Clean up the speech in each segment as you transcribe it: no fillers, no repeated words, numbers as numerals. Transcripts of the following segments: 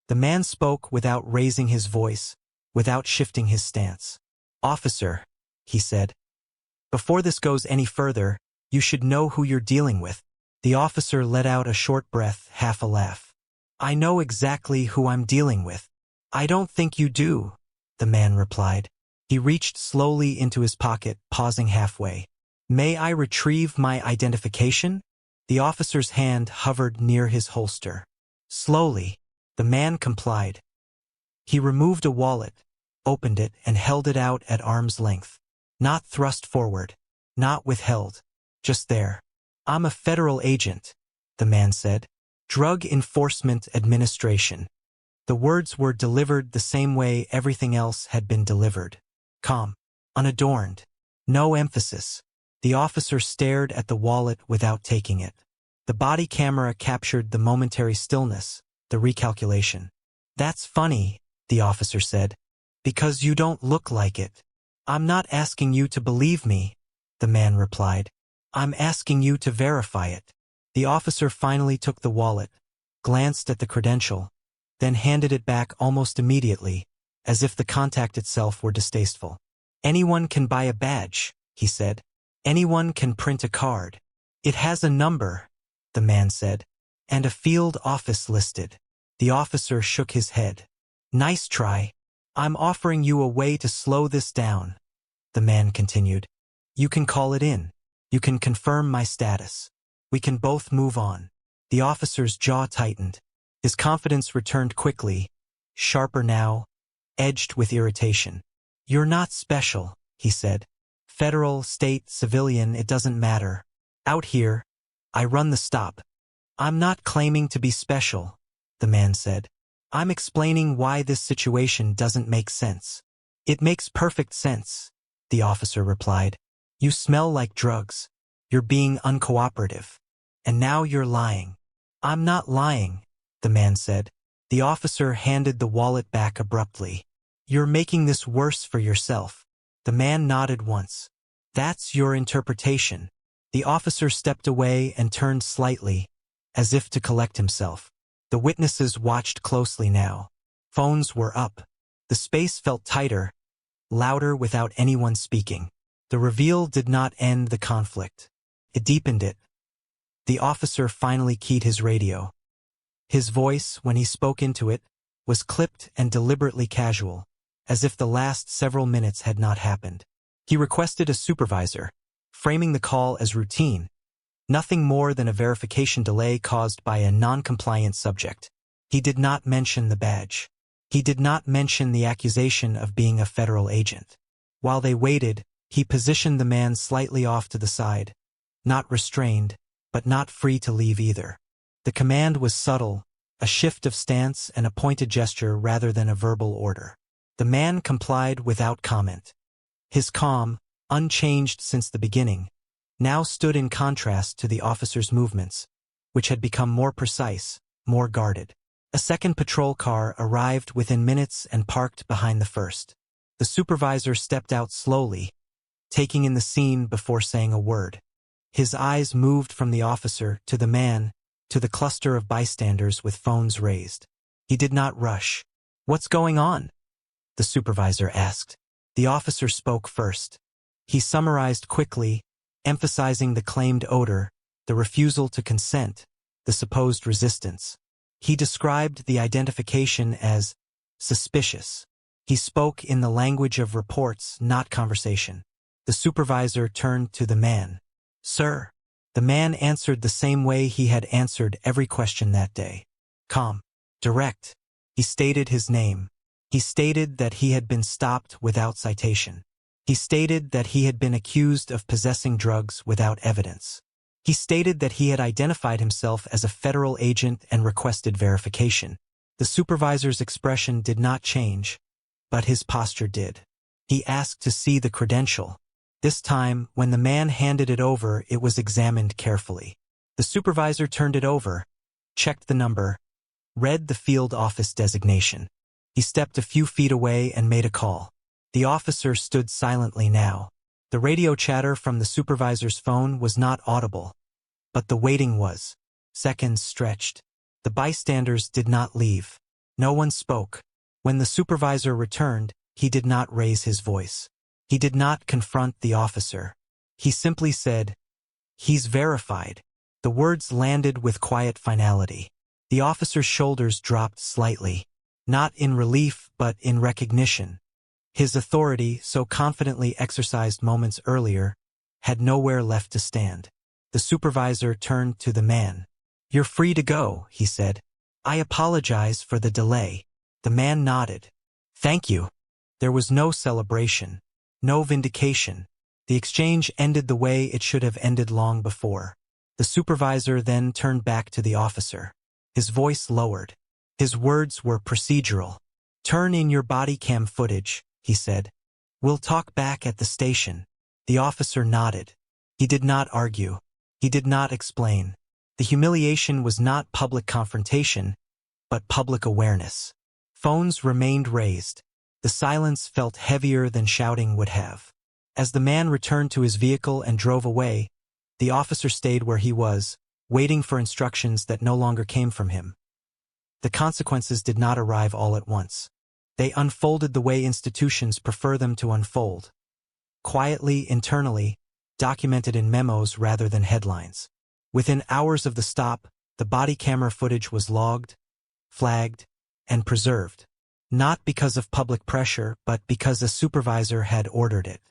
The man spoke without raising his voice, without shifting his stance. "Officer," he said, "before this goes any further, you should know who you're dealing with." The officer let out a short breath, half a laugh. "I know exactly who I'm dealing with." "I don't think you do," the man replied. He reached slowly into his pocket, pausing halfway. "May I retrieve my identification?" The officer's hand hovered near his holster. Slowly, the man complied. He removed a wallet, opened it, and held it out at arm's length. Not thrust forward, not withheld, just there. "I'm a federal agent," the man said. "Drug Enforcement Administration." The words were delivered the same way everything else had been delivered. Calm, unadorned, no emphasis. The officer stared at the wallet without taking it. The body camera captured the momentary stillness, the recalculation. "That's funny," the officer said, "because you don't look like it." "I'm not asking you to believe me," the man replied. "I'm asking you to verify it." The officer finally took the wallet, glanced at the credential, then handed it back almost immediately, as if the contact itself were distasteful. "Anyone can buy a badge," he said. "Anyone can print a card. It has a number," the man said, "and a field office listed." The officer shook his head. "Nice try. I'm offering you a way to slow this down," the man continued. "You can call it in. You can confirm my status. We can both move on." The officer's jaw tightened. His confidence returned quickly, sharper now, edged with irritation. "You're not special," he said. "Federal, state, civilian, it doesn't matter. Out here, I run the stop." "I'm not claiming to be special," the man said. "I'm explaining why this situation doesn't make sense." "It makes perfect sense," the officer replied. "You smell like drugs. You're being uncooperative. And now you're lying." "I'm not lying," the man said. The officer handed the wallet back abruptly. "You're making this worse for yourself." The man nodded once. "That's your interpretation." The officer stepped away and turned slightly, as if to collect himself. The witnesses watched closely now. Phones were up. The space felt tighter, louder without anyone speaking. The reveal did not end the conflict. It deepened it. The officer finally keyed his radio. His voice, when he spoke into it, was clipped and deliberately casual, as if the last several minutes had not happened. He requested a supervisor, framing the call as routine, nothing more than a verification delay caused by a non-compliant subject. He did not mention the badge. He did not mention the accusation of being a federal agent. While they waited, he positioned the man slightly off to the side, not restrained, but not free to leave either. The command was subtle, a shift of stance and a pointed gesture rather than a verbal order. The man complied without comment. His calm, unchanged since the beginning, now stood in contrast to the officer's movements, which had become more precise, more guarded. A second patrol car arrived within minutes and parked behind the first. The supervisor stepped out slowly, taking in the scene before saying a word. His eyes moved from the officer to the man, to the cluster of bystanders with phones raised. He did not rush. "What's going on?" the supervisor asked. The officer spoke first. He summarized quickly, emphasizing the claimed odor, the refusal to consent, the supposed resistance. He described the identification as suspicious. He spoke in the language of reports, not conversation. The supervisor turned to the man. "Sir." The man answered the same way he had answered every question that day. Calm, direct. He stated his name. He stated that he had been stopped without citation. He stated that he had been accused of possessing drugs without evidence. He stated that he had identified himself as a federal agent and requested verification. The supervisor's expression did not change, but his posture did. He asked to see the credential. This time, when the man handed it over, it was examined carefully. The supervisor turned it over, checked the number, read the field office designation. He stepped a few feet away and made a call. The officer stood silently now. The radio chatter from the supervisor's phone was not audible, but the waiting was. Seconds stretched. The bystanders did not leave. No one spoke. When the supervisor returned, he did not raise his voice. He did not confront the officer. He simply said, "He's verified." The words landed with quiet finality. The officer's shoulders dropped slightly, not in relief but in recognition. His authority, so confidently exercised moments earlier, had nowhere left to stand. The supervisor turned to the man. "You're free to go," he said. "I apologize for the delay." The man nodded. "Thank you." There was no celebration, no vindication. The exchange ended the way it should have ended long before. The supervisor then turned back to the officer. His voice lowered. His words were procedural. "Turn in your body cam footage," he said. "We'll talk back at the station." The officer nodded. He did not argue. He did not explain. The humiliation was not public confrontation, but public awareness. Phones remained raised. The silence felt heavier than shouting would have. As the man returned to his vehicle and drove away, the officer stayed where he was, waiting for instructions that no longer came from him. The consequences did not arrive all at once. They unfolded the way institutions prefer them to unfold. Quietly, internally, documented in memos rather than headlines. Within hours of the stop, the body camera footage was logged, flagged, and preserved. Not because of public pressure, but because a supervisor had ordered it.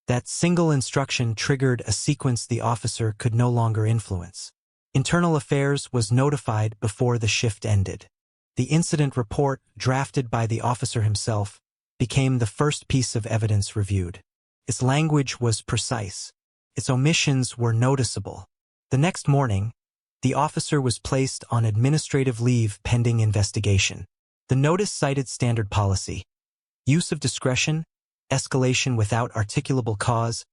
That single instruction triggered a sequence the officer could no longer influence. Internal Affairs was notified before the shift ended. The incident report, drafted by the officer himself, became the first piece of evidence reviewed. Its language was precise. Its omissions were noticeable. The next morning, the officer was placed on administrative leave pending investigation. The notice cited standard policy: use of discretion, escalation without articulable cause,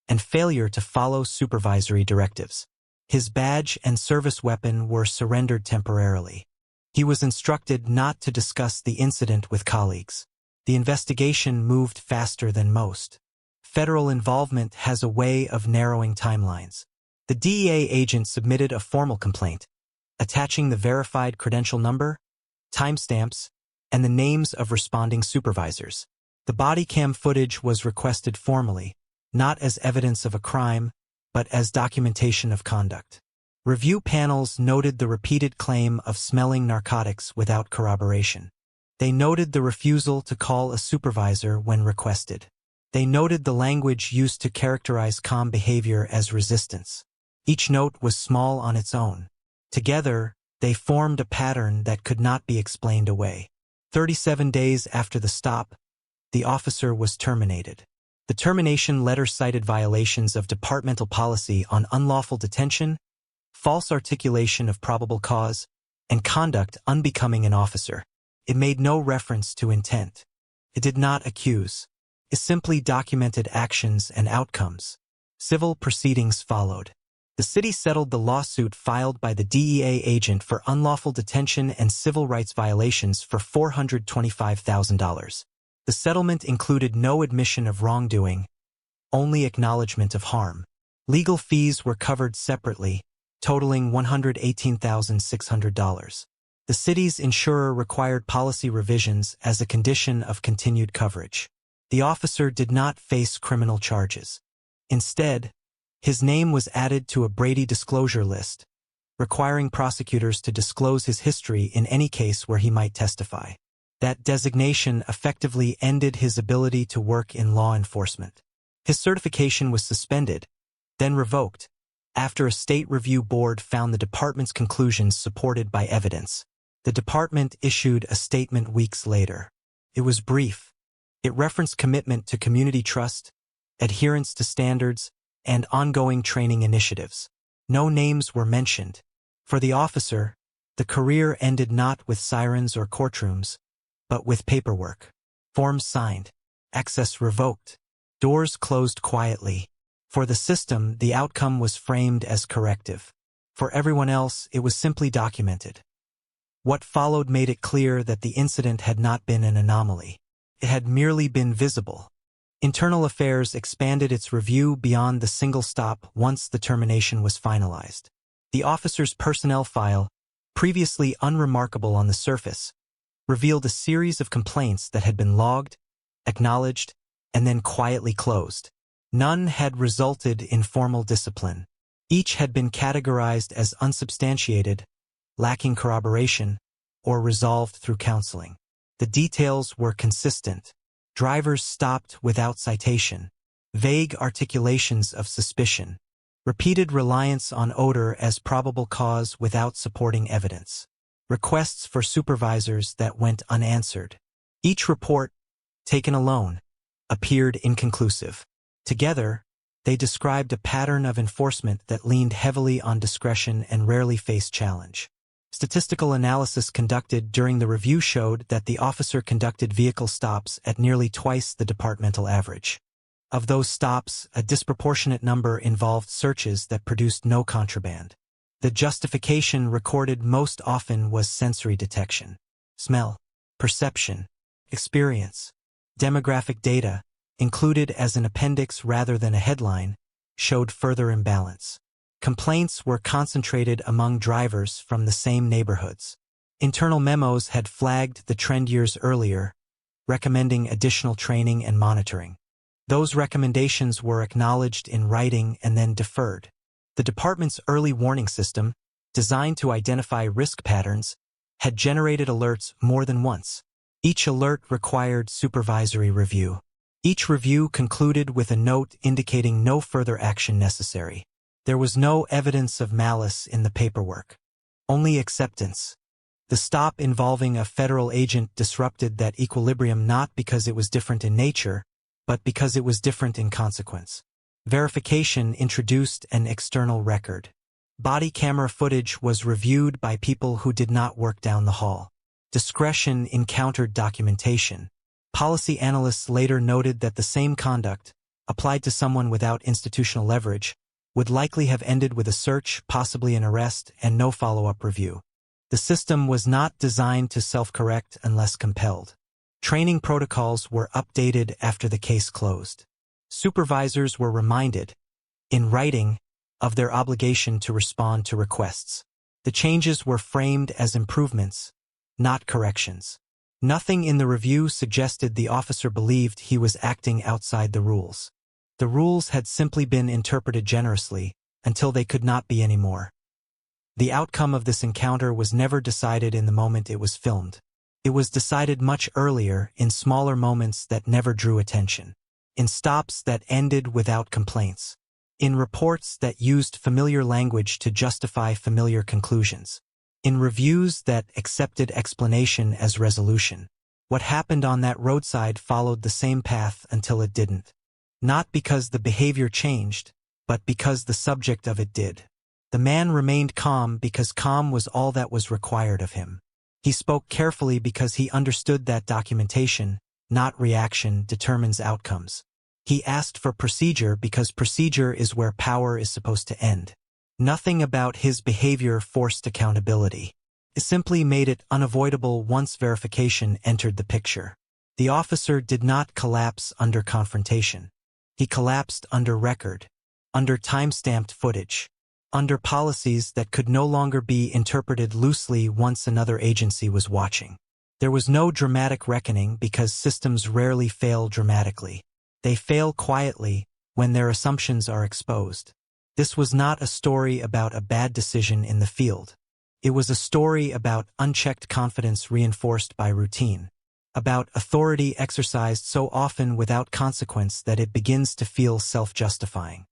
and failure to follow supervisory directives. His badge and service weapon were surrendered temporarily. He was instructed not to discuss the incident with colleagues. The investigation moved faster than most. Federal involvement has a way of narrowing timelines. The DEA agent submitted a formal complaint, attaching the verified credential number, timestamps, and the names of responding supervisors. The body cam footage was requested formally, not as evidence of a crime, but as documentation of conduct. Review panels noted the repeated claim of smelling narcotics without corroboration. They noted the refusal to call a supervisor when requested. They noted the language used to characterize calm behavior as resistance. Each note was small on its own. Together, they formed a pattern that could not be explained away. 37 days after the stop, the officer was terminated. The termination letter cited violations of departmental policy on unlawful detention, false articulation of probable cause, and conduct unbecoming an officer. It made no reference to intent. It did not accuse. It simply documented actions and outcomes. Civil proceedings followed. The city settled the lawsuit filed by the DEA agent for unlawful detention and civil rights violations for $425,000. The settlement included no admission of wrongdoing, only acknowledgement of harm. Legal fees were covered separately, totaling $118,600. The city's insurer required policy revisions as a condition of continued coverage. The officer did not face criminal charges. Instead, his name was added to a Brady disclosure list, requiring prosecutors to disclose his history in any case where he might testify. That designation effectively ended his ability to work in law enforcement. His certification was suspended, then revoked, after a state review board found the department's conclusions supported by evidence. The department issued a statement weeks later. It was brief. It referenced commitment to community trust, adherence to standards, and ongoing training initiatives. No names were mentioned. For the officer, the career ended not with sirens or courtrooms, but with paperwork. Forms signed. Access revoked. Doors closed quietly. For the system, the outcome was framed as corrective. For everyone else, it was simply documented. What followed made it clear that the incident had not been an anomaly. It had merely been visible. Internal Affairs expanded its review beyond the single stop once the termination was finalized. The officer's personnel file, previously unremarkable on the surface, revealed a series of complaints that had been logged, acknowledged, and then quietly closed. None had resulted in formal discipline. Each had been categorized as unsubstantiated, lacking corroboration, or resolved through counseling. The details were consistent. Drivers stopped without citation. Vague articulations of suspicion. Repeated reliance on odor as probable cause without supporting evidence. Requests for supervisors that went unanswered. Each report, taken alone, appeared inconclusive. Together, they described a pattern of enforcement that leaned heavily on discretion and rarely faced challenge. Statistical analysis conducted during the review showed that the officer conducted vehicle stops at nearly twice the departmental average. Of those stops, a disproportionate number involved searches that produced no contraband. The justification recorded most often was sensory detection. Smell, perception, experience. Demographic data, included as an appendix rather than a headline, showed further imbalance. Complaints were concentrated among drivers from the same neighborhoods. Internal memos had flagged the trend years earlier, recommending additional training and monitoring. Those recommendations were acknowledged in writing and then deferred. The department's early warning system, designed to identify risk patterns, had generated alerts more than once. Each alert required supervisory review. Each review concluded with a note indicating no further action necessary. There was no evidence of malice in the paperwork. Only acceptance. The stop involving a federal agent disrupted that equilibrium not because it was different in nature, but because it was different in consequence. Verification introduced an external record. Body camera footage was reviewed by people who did not work down the hall. Discretion encountered documentation. Policy analysts later noted that the same conduct, applied to someone without institutional leverage, would likely have ended with a search, possibly an arrest, and no follow-up review. The system was not designed to self-correct unless compelled. Training protocols were updated after the case closed. Supervisors were reminded, in writing, of their obligation to respond to requests. The changes were framed as improvements, not corrections. Nothing in the review suggested the officer believed he was acting outside the rules. The rules had simply been interpreted generously, until they could not be anymore. The outcome of this encounter was never decided in the moment it was filmed. It was decided much earlier, in smaller moments that never drew attention. In stops that ended without complaints. In reports that used familiar language to justify familiar conclusions. In reviews that accepted explanation as resolution. What happened on that roadside followed the same path until it didn't. Not because the behavior changed, but because the subject of it did. The man remained calm because calm was all that was required of him. He spoke carefully because he understood that documentation, not reaction, determines outcomes. He asked for procedure because procedure is where power is supposed to end. Nothing about his behavior forced accountability. It simply made it unavoidable once verification entered the picture. The officer did not collapse under confrontation. He collapsed under record, under time-stamped footage, under policies that could no longer be interpreted loosely once another agency was watching. There was no dramatic reckoning because systems rarely fail dramatically. They fail quietly when their assumptions are exposed. This was not a story about a bad decision in the field. It was a story about unchecked confidence reinforced by routine, about authority exercised so often without consequence that it begins to feel self-justifying,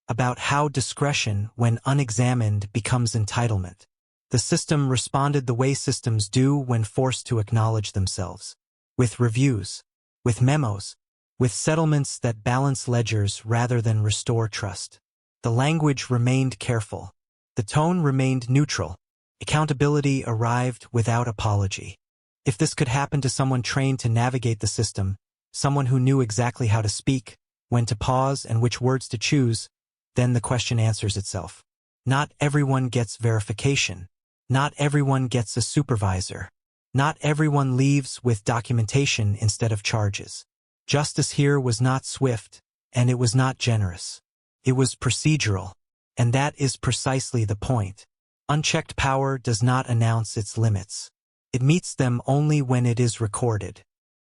about how discretion, when unexamined, becomes entitlement. The system responded the way systems do when forced to acknowledge themselves, with reviews, with memos, with settlements that balance ledgers rather than restore trust. The language remained careful. The tone remained neutral. Accountability arrived without apology. If this could happen to someone trained to navigate the system, someone who knew exactly how to speak, when to pause and which words to choose, then the question answers itself. Not everyone gets verification. Not everyone gets a supervisor. Not everyone leaves with documentation instead of charges. Justice here was not swift, and it was not generous. It was procedural, and that is precisely the point. Unchecked power does not announce its limits. It meets them only when it is recorded.